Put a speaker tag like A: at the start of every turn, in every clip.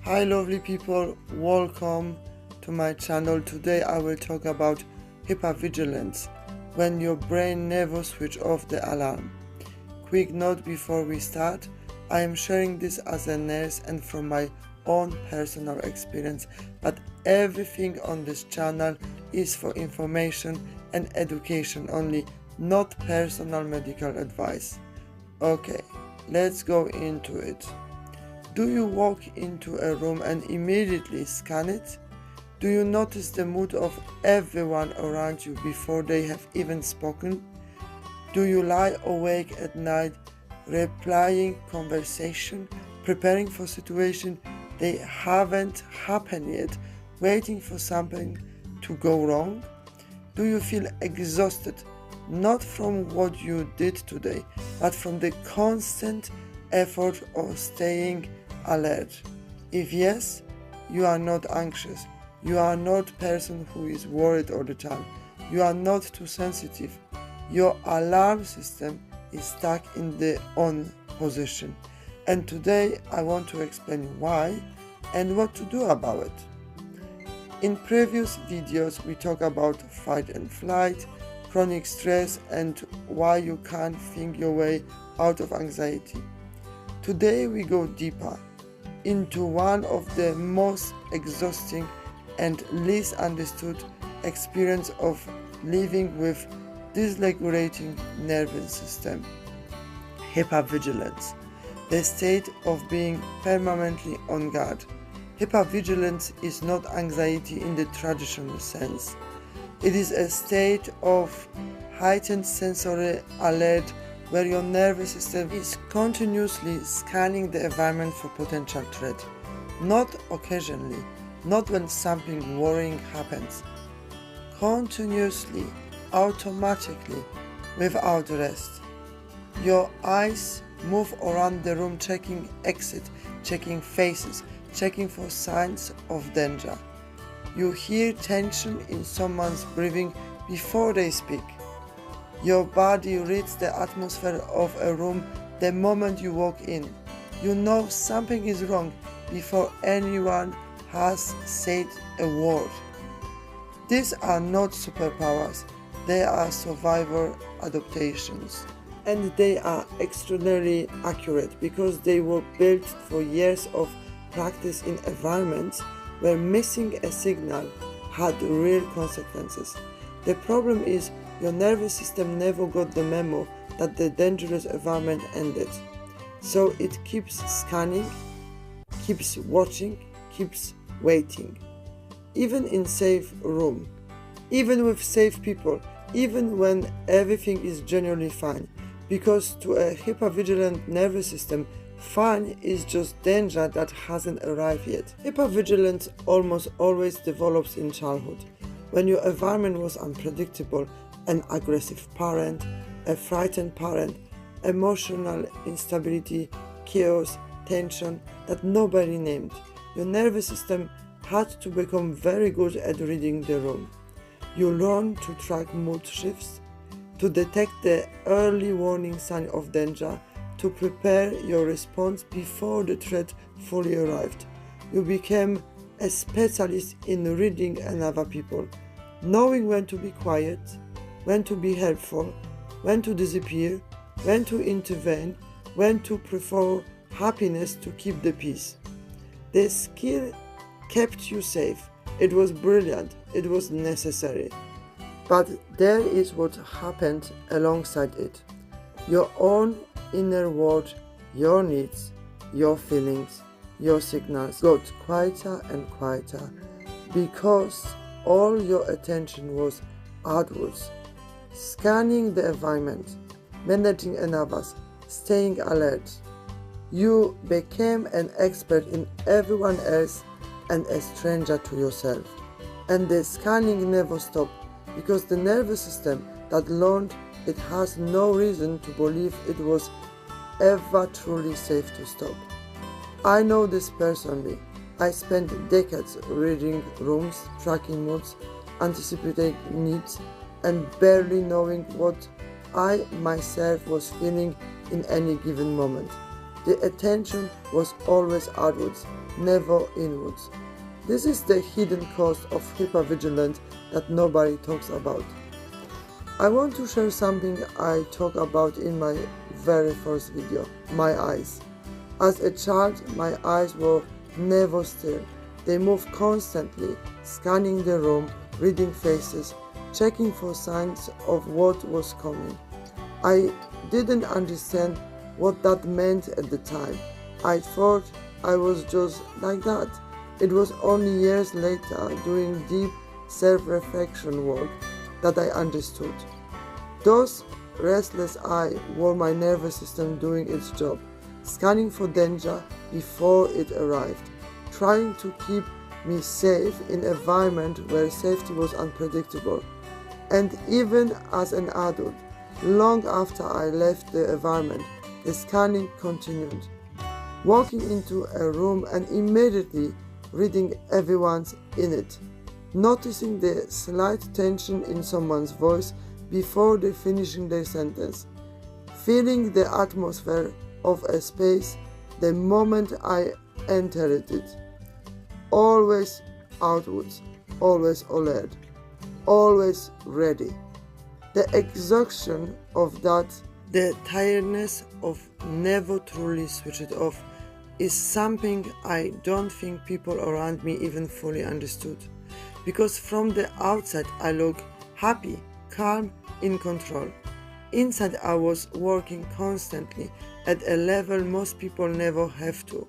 A: Hi lovely people, welcome to my channel. Today I will talk about hypervigilance, when your brain never switches off the alarm. Quick note before we start, I am sharing this as a nurse and from my own personal experience, but everything on this channel is for information and education only, not personal medical advice. Okay, let's go into it. Do you walk into a room and immediately scan it? Do you notice the mood of everyone around you before they have even spoken? Do you lie awake at night replying conversation, preparing for situation they haven't happened yet, waiting for something to go wrong? Do you feel exhausted, not from what you did today, but from the constant effort of staying alert? If yes, you are not anxious. You are not a person who is worried all the time. You are not too sensitive. Your alarm system is stuck in the on position. And today I want to explain why and what to do about it. In previous videos we talk about fight and flight, chronic stress, and why you can't think your way out of anxiety. Today we go deeper into one of the most exhausting and least understood experience of living with dysregulating nervous system: hypervigilance, the state of being permanently on guard. Hypervigilance is not anxiety in the traditional sense. It is a state of heightened sensory alert where your nervous system is continuously scanning the environment for potential threat. Not occasionally, not when something worrying happens. Continuously, automatically, without rest. Your eyes move around the room, checking exit, checking faces, checking for signs of danger. You hear tension in someone's breathing before they speak. Your body reads the atmosphere of a room the moment you walk in. You know something is wrong before anyone has said a word. These are not superpowers, they are survival adaptations. And they are extraordinarily accurate because they were built for years of practice in environments where missing a signal had real consequences. The problem is your nervous system never got the memo that the dangerous environment ended. So it keeps scanning, keeps watching, keeps waiting. Even in safe room, even with safe people, even when everything is generally fine. Because to a hypervigilant nervous system, fine is just danger that hasn't arrived yet. Hypervigilance almost always develops in childhood, when your environment was unpredictable: an aggressive parent, a frightened parent, emotional instability, chaos, tension that nobody named. Your nervous system had to become very good at reading the room. You learn to track mood shifts, to detect the early warning sign of danger, to prepare your response before the threat fully arrived. You became a specialist in reading another people, knowing when to be quiet, when to be helpful, when to disappear, when to intervene, when to prefer happiness to keep the peace. The skill kept you safe. It was brilliant. It was necessary. But there is what happened alongside it. Your own inner world, your needs, your feelings, your signals got quieter and quieter because all your attention was outwards, scanning the environment, managing another's, staying alert. You became an expert in everyone else and a stranger to yourself. And the scanning never stopped because the nervous system that learned it has no reason to believe it was ever truly safe to stop. I know this personally. I spent decades reading rooms, tracking moods, anticipating needs, and barely knowing what I myself was feeling in any given moment. The attention was always outwards, never inwards. This is the hidden cost of hypervigilance that nobody talks about. I want to share something I talk about in my very first video, my eyes. As a child, my eyes were never still. They moved constantly, scanning the room, reading faces, checking for signs of what was coming. I didn't understand what that meant at the time. I thought I was just like that. It was only years later, doing deep self-reflection work, that I understood. Those restless eyes were my nervous system doing its job, scanning for danger before it arrived, trying to keep me safe in an environment where safety was unpredictable. And even as an adult, long after I left the environment, the scanning continued. Walking into a room and immediately reading everyone's in it, noticing the slight tension in someone's voice before they finishing their sentence, feeling the atmosphere of a space the moment I entered it. Always outwards, always alert, always ready. The exhaustion of that, the tiredness of never truly switch it off, is something I don't think people around me even fully understood. Because from the outside I look happy, calm, in control. Inside I was working constantly at a level most people never have to.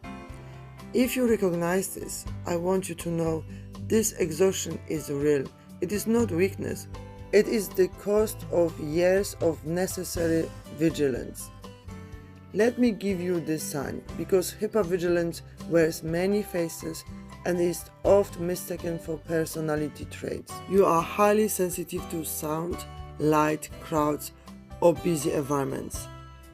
A: If you recognize this, I want you to know this exhaustion is real. It is not weakness. It is the cost of years of necessary vigilance. Let me give you this sign, because hypervigilance wears many faces and is often mistaken for personality traits. You are highly sensitive to sound, light, crowds, or busy environments.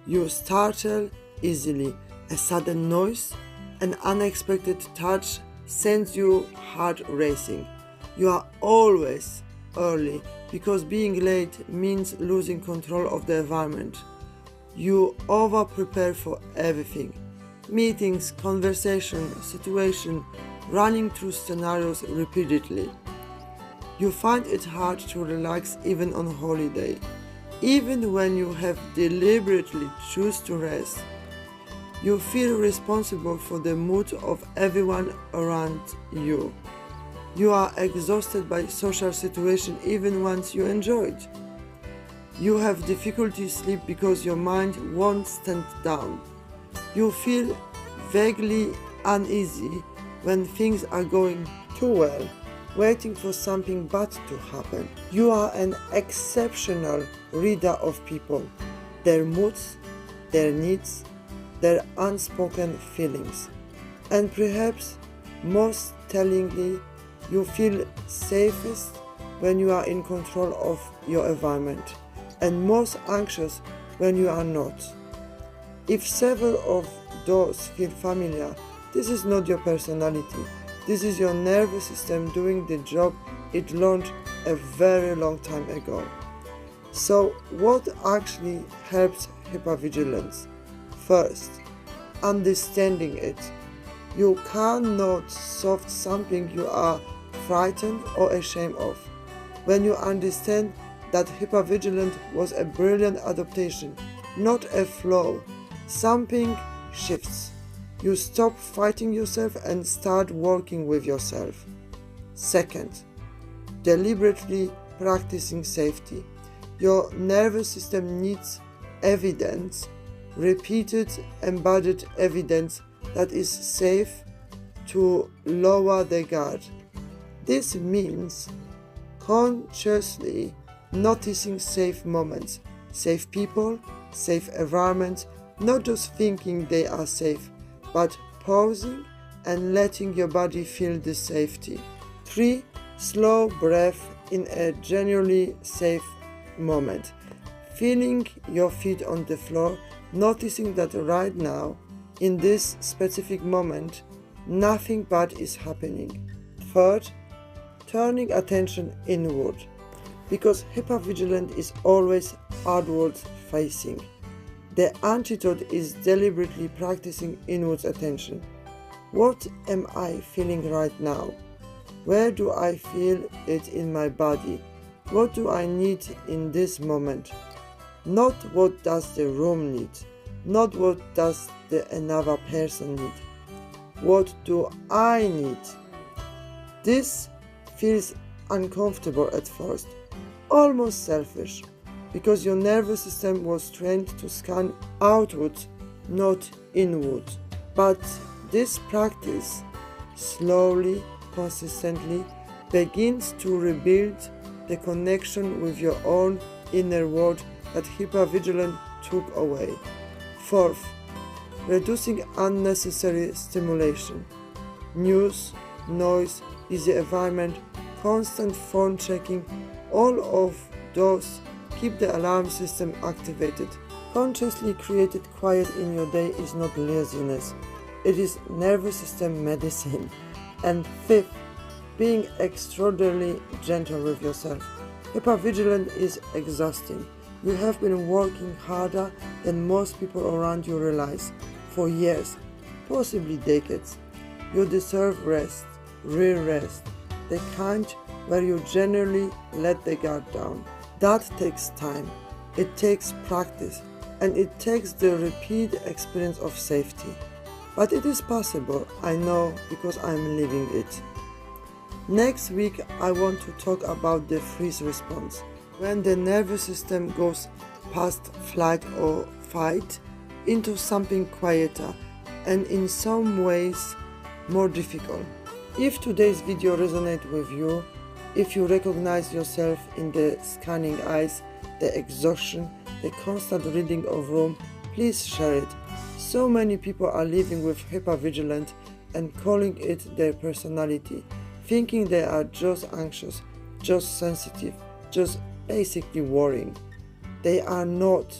A: You startle easily. A sudden noise, an unexpected touch sends your heart racing. You are always early because being late means losing control of the environment. You over-prepare for everything. Meetings, conversation, situation, running through scenarios repeatedly. You find it hard to relax even on holiday, even when you have deliberately choose to rest. You feel responsible for the mood of everyone around you. You are exhausted by social situation even once you enjoy it. You have difficulty sleep because your mind won't stand down. You feel vaguely uneasy when things are going too well, waiting for something bad to happen. You are an exceptional reader of people, their moods, their needs, their unspoken feelings. And perhaps most tellingly, you feel safest when you are in control of your environment, and most anxious when you are not. If several of those feel familiar, this is not your personality. This is your nervous system doing the job it learned a very long time ago. So what actually helps hypervigilance? First, understanding it. You cannot solve something you are frightened or ashamed of. When you understand that hypervigilance was a brilliant adaptation, not a flaw, something shifts. You stop fighting yourself and start working with yourself. Second, deliberately practicing safety. Your nervous system needs evidence, repeated embodied evidence that is safe to lower the guard. This means consciously noticing safe moments, safe people, safe environments, not just thinking they are safe, but pausing and letting your body feel the safety. 3. Slow breath in a genuinely safe moment. Feeling your feet on the floor, noticing that right now, in this specific moment, nothing bad is happening. Third, turning attention inward, because hypervigilance is always outward facing. The antidote is deliberately practicing inwards attention. What am I feeling right now? Where do I feel it in my body? What do I need in this moment? Not what does the room need, not what does another person need. What do I need? This feels uncomfortable at first, almost selfish, because your nervous system was trained to scan outward, not inward. But this practice, slowly, consistently, begins to rebuild the connection with your own inner world that hypervigilance took away. Fourth, reducing unnecessary stimulation. News, noise, busy environment, constant phone checking, all of those keep the alarm system activated. Consciously created quiet in your day is not laziness, it is nervous system medicine. And fifth, being extraordinarily gentle with yourself. Hypervigilance is exhausting. You have been working harder than most people around you realize for years, possibly decades. You deserve rest, real rest, the kind where you genuinely let the guard down. That takes time, it takes practice, and it takes the repeat experience of safety. But it is possible, I know, because I'm living it. Next week, I want to talk about the freeze response. When the nervous system goes past flight or fight into something quieter and in some ways more difficult. If today's video resonates with you, if you recognize yourself in the scanning eyes, the exhaustion, the constant reading of room, please share it. So many people are living with hypervigilance and calling it their personality, thinking they are just anxious, just sensitive, just basically worrying. They are not.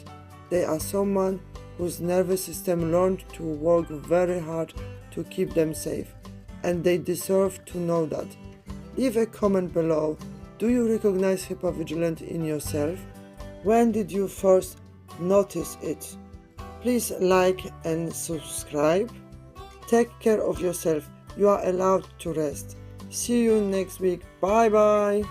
A: They are someone whose nervous system learned to work very hard to keep them safe, and they deserve to know that. Leave a comment below. Do you recognize hypervigilance in yourself? When did you first notice it? Please like and subscribe. Take care of yourself. You are allowed to rest. See you next week. Bye bye.